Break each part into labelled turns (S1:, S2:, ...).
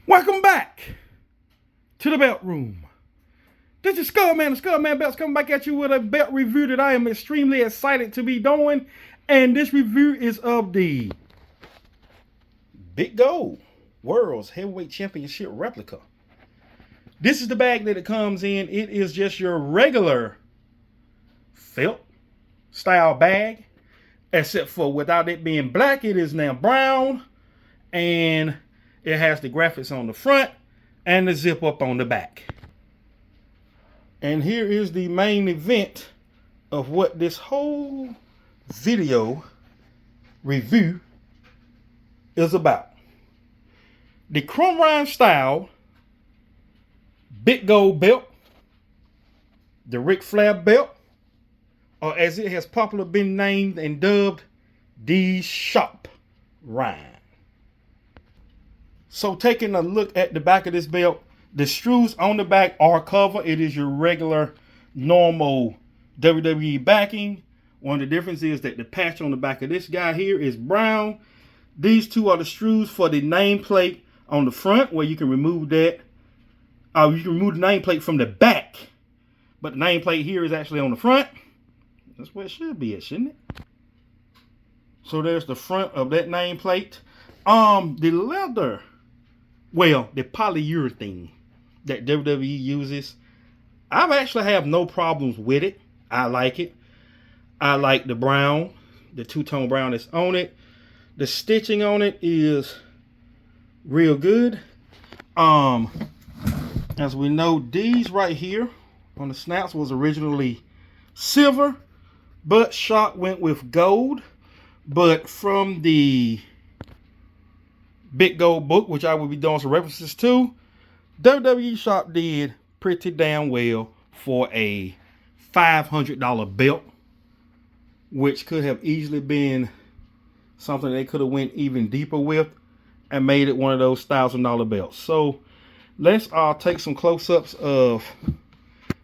S1: Welcome back to the belt room. This is Skullman. The Skullman Belts coming back at you with a belt review that I am extremely excited to be doing. And this review is of the Big Gold World's Heavyweight Championship replica. This is the bag that it comes in. It is just your regular felt style bag, except for without it being black, it is now brown, and it has the graphics on the front and the zip up on the back. And here is the main event of what this whole video review is about. The chrome rhyme style Big Gold belt, the Ric Flair belt, or as it has popularly been named and dubbed, the Shoprine. So taking a look at the back of this belt, the screws on the back are covered. It is your regular, normal WWE backing. One of the differences is that the patch on the back of this guy here is brown. These two are the screws for the nameplate on the front, where you can remove that. You can remove the nameplate from the back, but the nameplate here is actually on the front. That's where it should be at, shouldn't it? So there's the front of that nameplate. The leather, well, the polyurethane that WWE uses, I actually have no problems with it. I like it. I like the brown, the two-tone brown that's on it. The stitching on it is real good. As we know, these right here on the snaps was originally silver, but Shock went with gold. But from the Big Gold book, which I will be doing some references to, WWE Shop did pretty damn well for a $500 belt, which could have easily been something they could have went even deeper with and made it one of those $1,000 belts. So let's take some close-ups of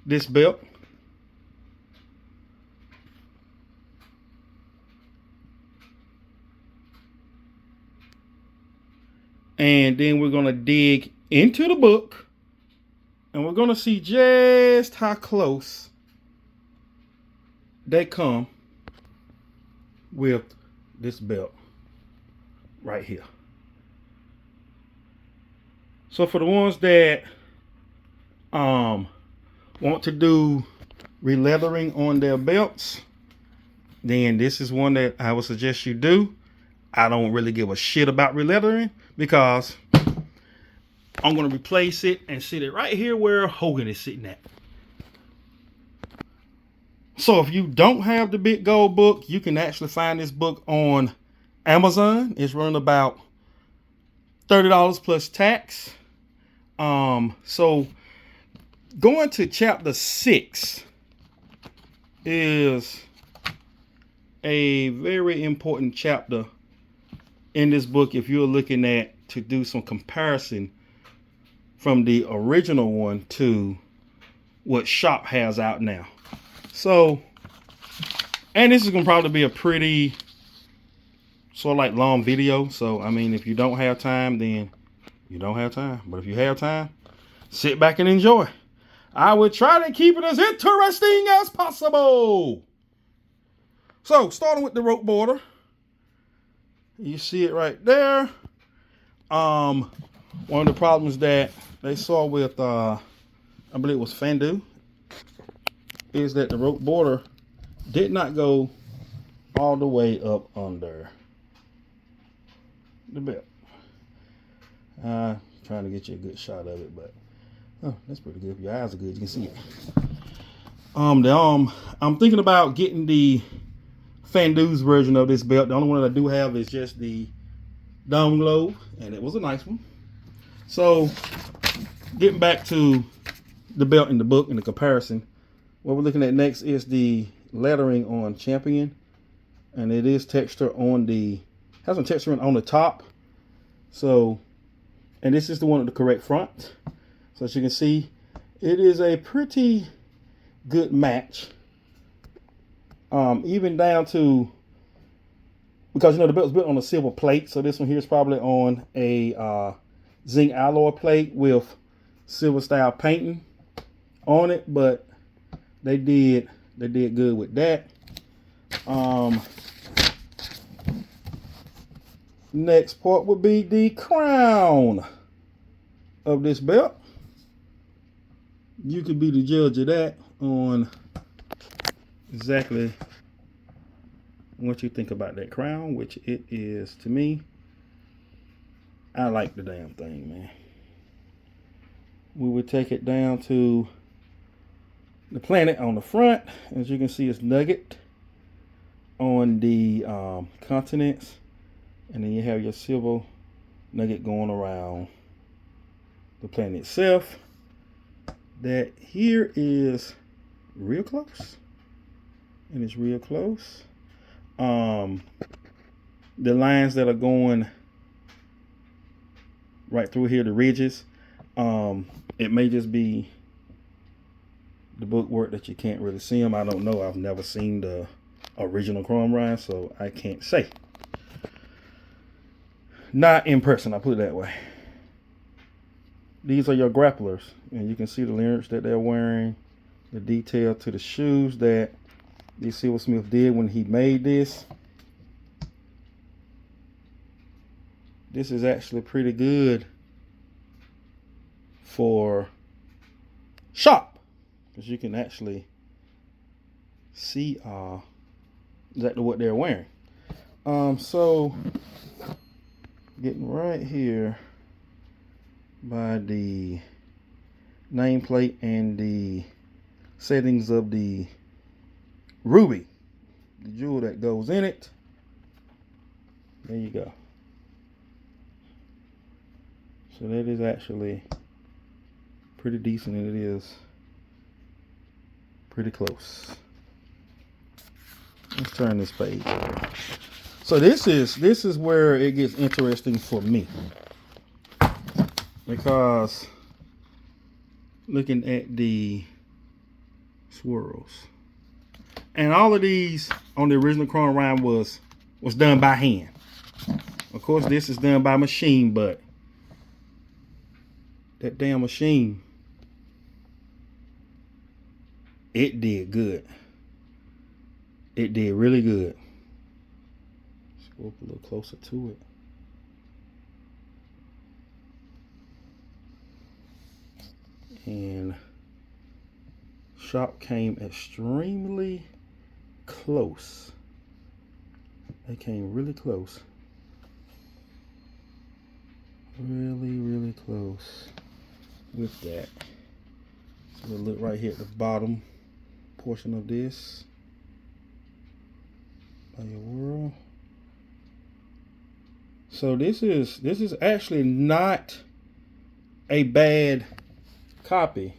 S1: this belt. And then we're going to dig into the book, and we're going to see just how close they come with this belt right here. So for the ones that want to do releathering on their belts, then this is one that I would suggest you do. I don't really give a shit about releathering because I'm going to replace it and sit it right here where Hogan is sitting at. So if you don't have the Big Gold book, you can actually find this book on Amazon. It's running about $30 plus tax. So going to chapter 6 is a very important chapter in this book if you're looking at to do some comparison from the original one to what Shop has out now. So, and this is gonna probably be a pretty sort of like long video. So I mean, if you don't have time, then you don't have time. But if you have time, sit back and enjoy. I would try to keep it as interesting as possible. So starting with the rope border. You see it right there. One of the problems that they saw with, I believe it was Fendu, is that the rope border did not go all the way up under the belt. Trying to get you a good shot of it, but that's pretty good. If your eyes are good, you can see it. I'm thinking about getting the Fendu's version of this belt. The only one that I do have is just the Dome Globe, and it was a nice one. So getting back to the belt in the book and the comparison, what we're looking at next is the lettering on Champion, and it is texture on the, has some texture on the top. So, and this is the one with the correct front. So as you can see, it is a pretty good match. Even down to, because you know the belt's built on a silver plate, so this one here is probably on a zinc alloy plate with silver style painting on it, but they did good with that. Next part would be the crown of this belt. You could be the judge of that on exactly what you think about that crown, which it is to me. I like the damn thing, man. We would take it down to the planet on the front. As you can see, it's nugget on the continents, and then you have your silver nugget going around the planet itself. That here is real close, and it's real close. The lines that are going right through here, the ridges, it may just be the bookwork that you can't really see them. I don't know. I've never seen the original chrome rind, so I can't say. Not in person, I'll put it that way. These are your grapplers, and you can see the lyrics that they're wearing, the detail to the shoes that the silversmith did when he made this. This is actually pretty good for shop, because you can actually see exactly what they're wearing. So getting right here by the nameplate and the settings of the ruby, the jewel that goes in it. There you go. So that is actually pretty decent, and it is pretty close. Let's turn this page over. So this is where it gets interesting for me, because looking at the swirls, and all of these on the original chrome rind was done by hand. Of course, this is done by machine, but that damn machine, it did good. It did really good. Let's go up a little closer to it. And shop came extremely close. They came really close. Really, really close with that. So we'll look right here at the bottom portion of this. By your world. So this is actually not a bad copy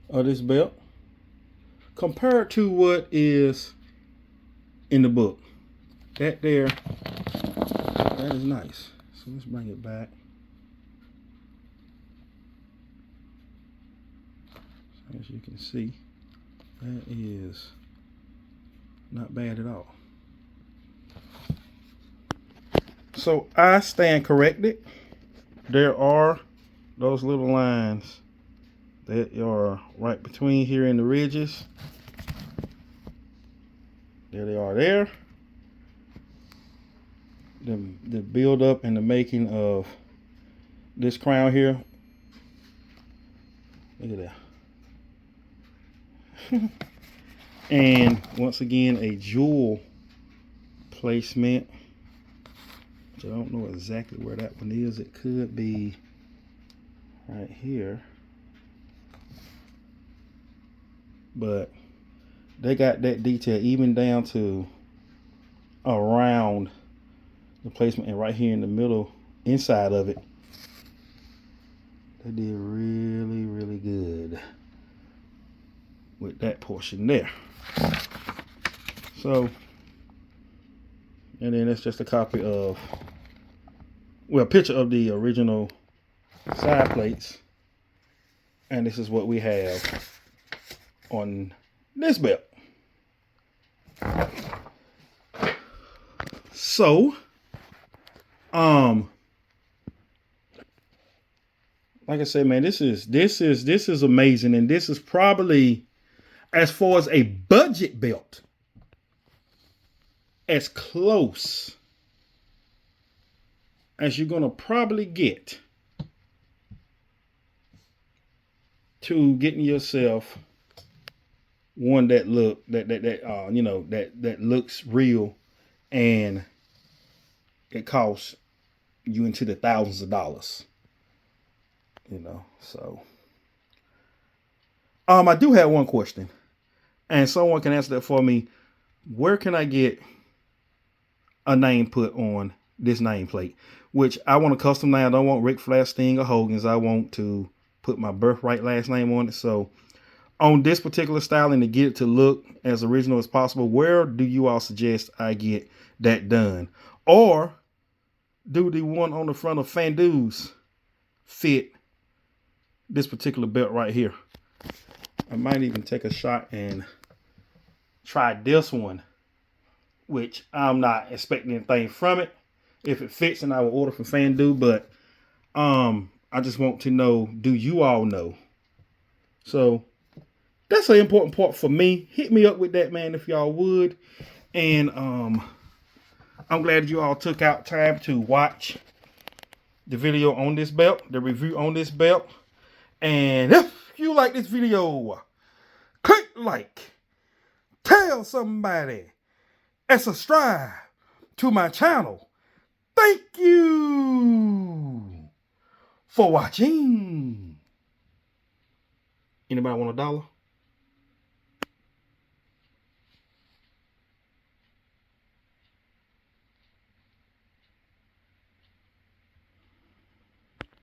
S1: of this belt compared to what is in the book. That there, that is nice. So let's bring it back. So as you can see, that is not bad at all. So I stand corrected. There are those little lines that are right between here and the ridges. There they are there. The build up and the making of this crown here. Look at that. And once again, a jewel placement. Which I don't know exactly where that one is. It could be right here. But they got that detail even down to around the placement, and right here in the middle inside of it. They did really, really good with that portion there. So, and then it's just a copy of, well, a picture of the original side plates. And this is what we have on this belt. So, like I said, man, this is amazing, and this is probably, as far as a budget belt, as close as you're gonna probably get to getting yourself one that looks real, and it costs you into the thousands of dollars. So I do have one question, and someone can answer that for me. Where can I get a name put on this nameplate? Which I want a custom name. I don't want Ric Flair, Sting, or Hogan's. I want to put my birthright last name on it. So on this particular style, and to get it to look as original as possible, where do you all suggest I get that done? Or do the one on the front of Fandu's fit this particular belt right here? I might even take a shot and try this one, which I'm not expecting anything from it. If it fits, then I will order from Fandu. But I just want to know, do you all know? So that's an important part for me. Hit me up with that, man, if y'all would. And I'm glad you all took out time to watch the video on this belt, the review on this belt. And if you like this video, click like, tell somebody, and subscribe to my channel. Thank you for watching. Anybody want $1?